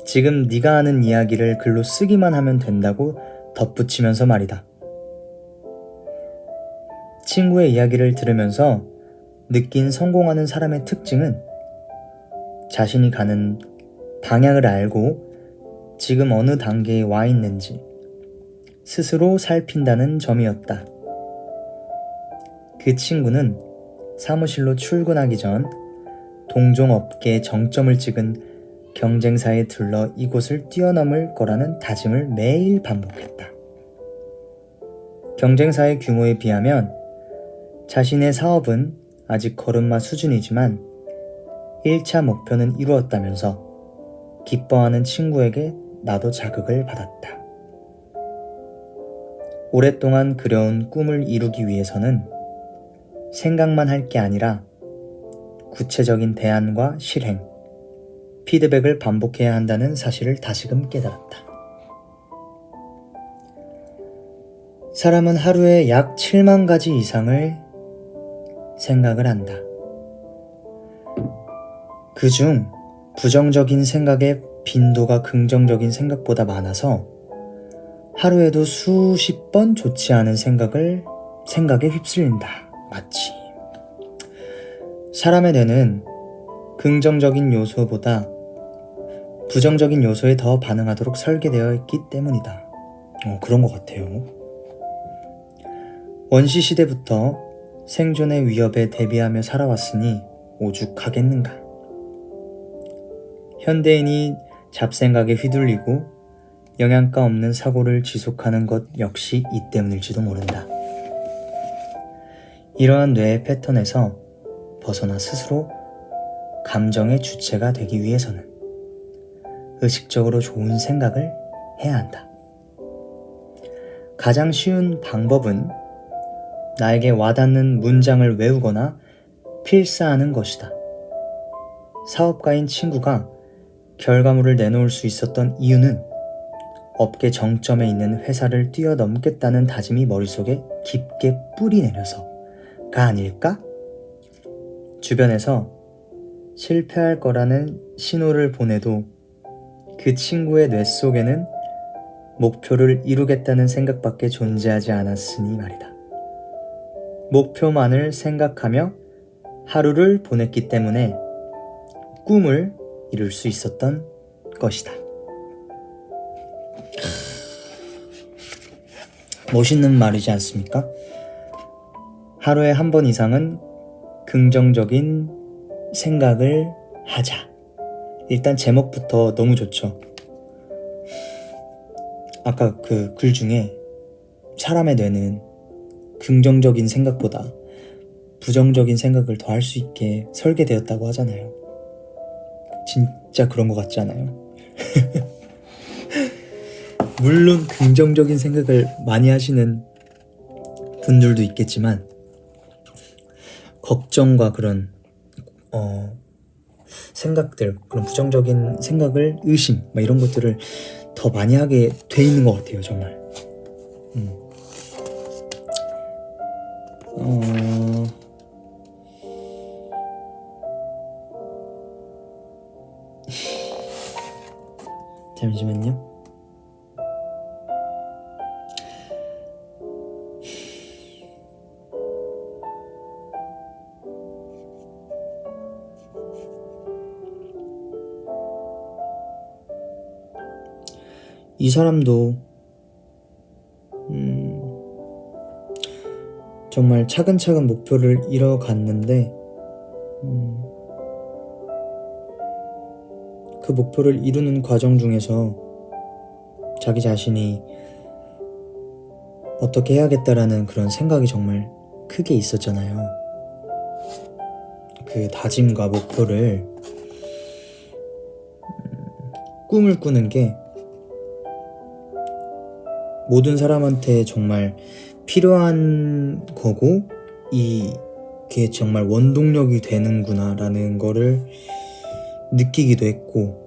지금 네가 하는 이야기를 글로 쓰기만 하면 된다고 덧붙이면서 말이다. 친구의 이야기를 들으면서 느낀 성공하는 사람의 특징은 자신이 가는 방향을 알고 지금 어느 단계에 와 있는지 스스로 살핀다는 점이었다. 그 친구는 사무실로 출근하기 전 동종 업계에 정점을 찍은 경쟁사에 들러 이곳을 뛰어넘을 거라는 다짐을 매일 반복했다. 경쟁사의 규모에 비하면 자신의 사업은 아직 걸음마 수준이지만 1차 목표는 이루었다면서 기뻐하는 친구에게 나도 자극을 받았다. 오랫동안 그려온 꿈을 이루기 위해서는 생각만 할 게 아니라 구체적인 대안과 실행, 피드백을 반복해야 한다는 사실을 다시금 깨달았다. 사람은 하루에 약 7만 가지 이상을 생각을 한다. 그중 부정적인 생각의 빈도가 긍정적인 생각보다 많아서 하루에도 수십 번 좋지 않은 생각에 휩쓸린다. 마치 사람의 뇌는 긍정적인 요소보다 부정적인 요소에 더 반응하도록 설계되어 있기 때문이다. 그런 것 같아요. 원시시대부터 생존의 위협에 대비하며 살아왔으니 오죽하겠는가. 현대인이 잡생각에 휘둘리고 영양가 없는 사고를 지속하는 것 역시 이 때문일지도 모른다. 이러한 뇌의 패턴에서 벗어나 스스로 감정의 주체가 되기 위해서는 의식적으로 좋은 생각을 해야 한다. 가장 쉬운 방법은 나에게 와닿는 문장을 외우거나 필사하는 것이다. 사업가인 친구가 결과물을 내놓을 수 있었던 이유는 업계 정점에 있는 회사를 뛰어넘겠다는 다짐이 머릿속에 깊게 뿌리내려서가 아닐까? 주변에서 실패할 거라는 신호를 보내도 그 친구의 뇌 속에는 목표를 이루겠다는 생각밖에 존재하지 않았으니 말이다. 목표만을 생각하며 하루를 보냈기 때문에 꿈을 이룰 수 있었던 것이다. 멋있는 말이지 않습니까? 하루에 한 번 이상은 긍정적인 생각을 하자. 일단 제목부터 너무 좋죠. 아까 그 글 중에 사람의 뇌는 긍정적인 생각보다 부정적인 생각을 더 할 수 있게 설계되었다고 하잖아요. 진짜 그런 것 같지 않아요? 물론 긍정적인 생각을 많이 하시는 분들도 있겠지만 걱정과 그런 생각들, 그런 부정적인 생각을, 의심 이런 것들을 더 많이 하게 돼 있는 것 같아요. 정말. 잠시만요. 이 사람도 정말 차근차근 목표를 이뤄갔는데 그 목표를 이루는 과정 중에서 자기 자신이 어떻게 해야겠다라는 그런 생각이 정말 크게 있었잖아요. 그 다짐과 목표를 꿈을 꾸는 게 모든 사람한테 정말 필요한 거고 이게 정말 원동력이 되는구나 라는 거를 느끼기도 했고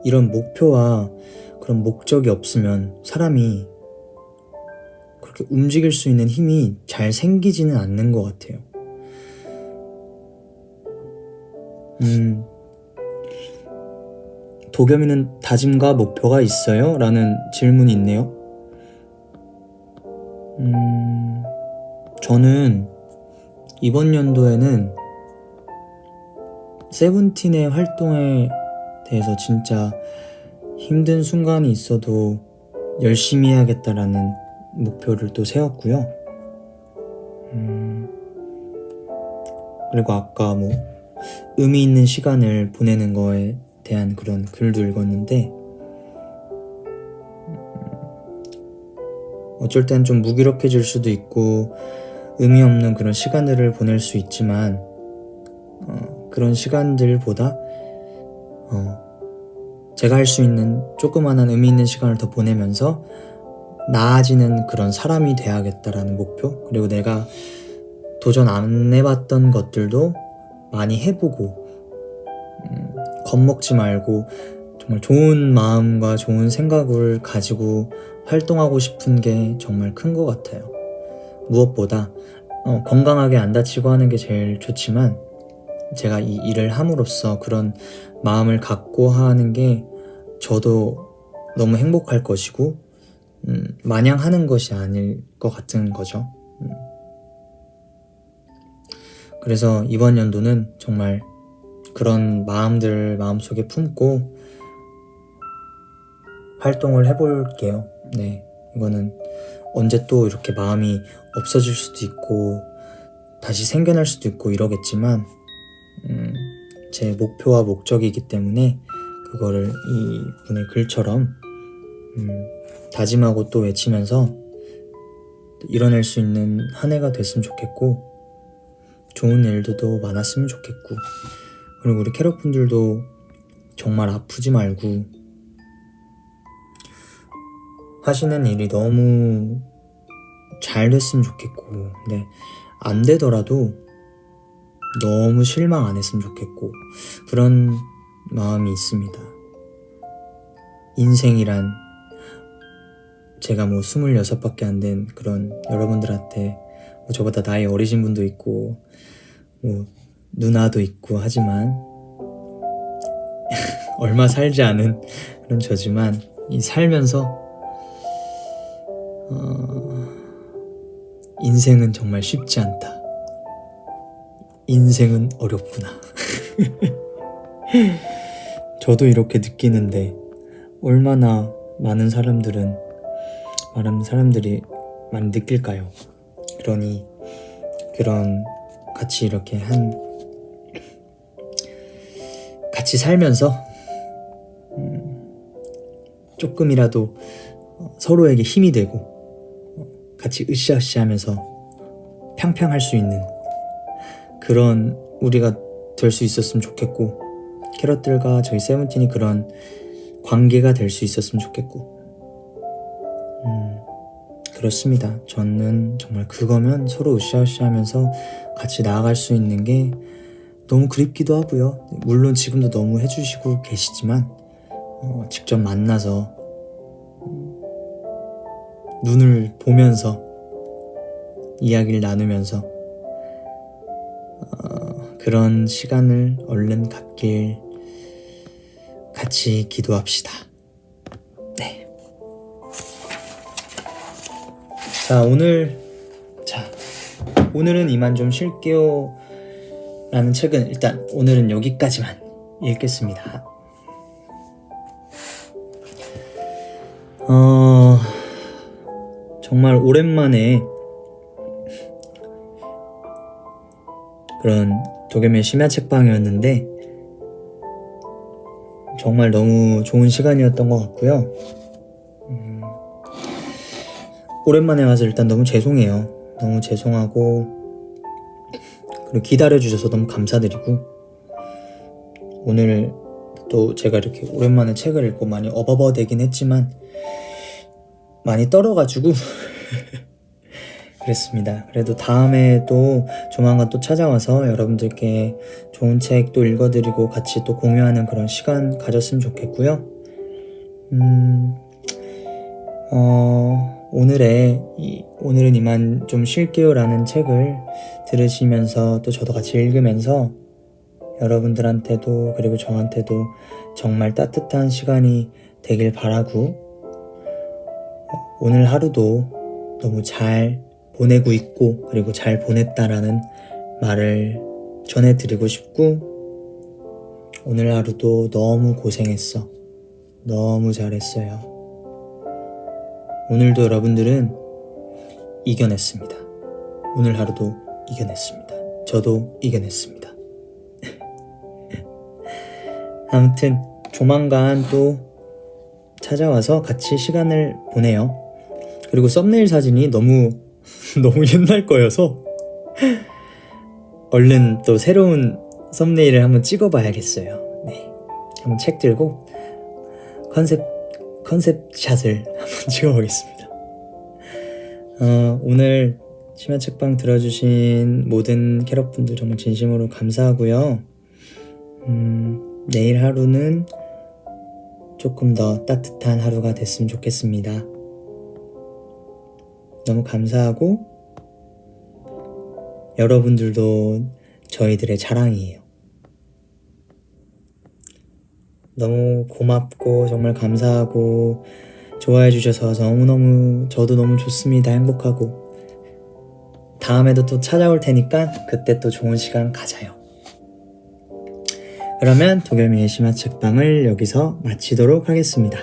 이런 목표와 그런 목적이 없으면 사람이 그렇게 움직일 수 있는 힘이 잘 생기지는 않는 것 같아요. 도겸이는 다짐과 목표가 있어요? 라는 질문이 있네요. 저는 이번 연도에는 세븐틴의 활동에 대해서 진짜 힘든 순간이 있어도 열심히 해야겠다라는 목표를 또 세웠고요. 그리고 아까 뭐 의미 있는 시간을 보내는 거에 대한 그런 글도 읽었는데 어쩔 땐 좀 무기력해질 수도 있고 의미 없는 그런 시간들을 보낼 수 있지만 그런 시간들보다 제가 할 수 있는 조그마한 의미 있는 시간을 더 보내면서 나아지는 그런 사람이 돼야겠다라는 목표, 그리고 내가 도전 안 해봤던 것들도 많이 해보고 겁먹지 말고 정말 좋은 마음과 좋은 생각을 가지고 활동하고 싶은 게 정말 큰 것 같아요. 무엇보다 건강하게 안 다치고 하는 게 제일 좋지만 제가 이 일을 함으로써 그런 마음을 갖고 하는 게 저도 너무 행복할 것이고 마냥 하는 것이 아닐 것 같은 거죠. 그래서 이번 연도는 정말 그런 마음들을 마음속에 품고 활동을 해볼게요. 네, 이거는 언제 또 이렇게 마음이 없어질 수도 있고 다시 생겨날 수도 있고 이러겠지만 제 목표와 목적이기 때문에 그거를 이 분의 글처럼 다짐하고 또 외치면서 이뤄낼 수 있는 한 해가 됐으면 좋겠고 좋은 일들도 많았으면 좋겠고 그리고 우리 캐럿분들도 정말 아프지 말고 하시는 일이 너무 잘 됐으면 좋겠고 네, 안 되더라도 너무 실망 안 했으면 좋겠고 그런 마음이 있습니다. 인생이란 제가 뭐 26밖에 안 된 그런 여러분들한테 뭐 저보다 나이 어리신 분도 있고 뭐 누나도 있고 하지만 얼마 살지 않은 그런 저지만 이 살면서 인생은 정말 쉽지 않다. 인생은 어렵구나. 저도 이렇게 느끼는데 얼마나 많은 사람들이 많이 느낄까요? 그러니 그런 같이 이렇게 같이 살면서 조금이라도 서로에게 힘이 되고 같이 으쌰으쌰하면서 평평할 수 있는 그런 우리가 될 수 있었으면 좋겠고 캐럿들과 저희 세븐틴이 그런 관계가 될 수 있었으면 좋겠고 그렇습니다. 저는 정말 그거면 서로 으쌰으쌰하면서 같이 나아갈 수 있는 게 너무 그립기도 하고요. 물론 지금도 너무 해주시고 계시지만 직접 만나서 눈을 보면서 이야기를 나누면서 그런 시간을 얼른 갖길 같이 기도합시다. 네. 오늘은 이만 좀 쉴게요 라는 책은 일단 오늘은 여기까지만 읽겠습니다. 정말 오랜만에 그런 도겸의 심야 책방이었는데 정말 너무 좋은 시간이었던 것 같고요. 오랜만에 와서 일단 너무 죄송해요. 너무 죄송하고, 그리고 기다려주셔서 너무 감사드리고, 오늘 또 제가 이렇게 오랜만에 책을 읽고 많이 어버버되긴 했지만 많이 떨어가지고 그랬습니다. 그래도 다음에 또 조만간 또 찾아와서 여러분들께 좋은 책 또 읽어드리고 같이 또 공유하는 그런 시간 가졌으면 좋겠고요. 오늘은 이만 좀 쉴게요 라는 책을 들으시면서 또 저도 같이 읽으면서 여러분들한테도 그리고 저한테도 정말 따뜻한 시간이 되길 바라고, 오늘 하루도 너무 잘 보내고 있고 그리고 잘 보냈다라는 말을 전해드리고 싶고, 오늘 하루도 너무 고생했어. 너무 잘했어요. 오늘도 여러분들은 이겨냈습니다. 오늘 하루도 이겨냈습니다. 저도 이겨냈습니다. 아무튼 조만간 또 찾아와서 같이 시간을 보내요. 그리고 썸네일 사진이 너무 옛날 거여서 얼른 또 새로운 썸네일을 한번 찍어봐야겠어요. 네, 한번 책 들고 컨셉 샷을 한번 찍어보겠습니다. 오늘 심야 책방 들어주신 모든 캐럿분들 정말 진심으로 감사하고요. 내일 하루는 조금 더 따뜻한 하루가 됐으면 좋겠습니다. 너무 감사하고, 여러분들도 저희들의 자랑이에요. 너무 고맙고 정말 감사하고 좋아해 주셔서 너무너무 저도 너무 좋습니다. 행복하고, 다음에도 또 찾아올 테니까 그때 또 좋은 시간 가져요. 그러면 도겸이의 심야 책방을 여기서 마치도록 하겠습니다.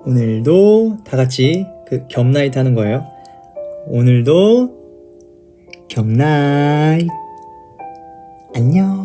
오늘도 다 같이 겹나잇 하는 거예요. 오늘도 겹나잇. 안녕.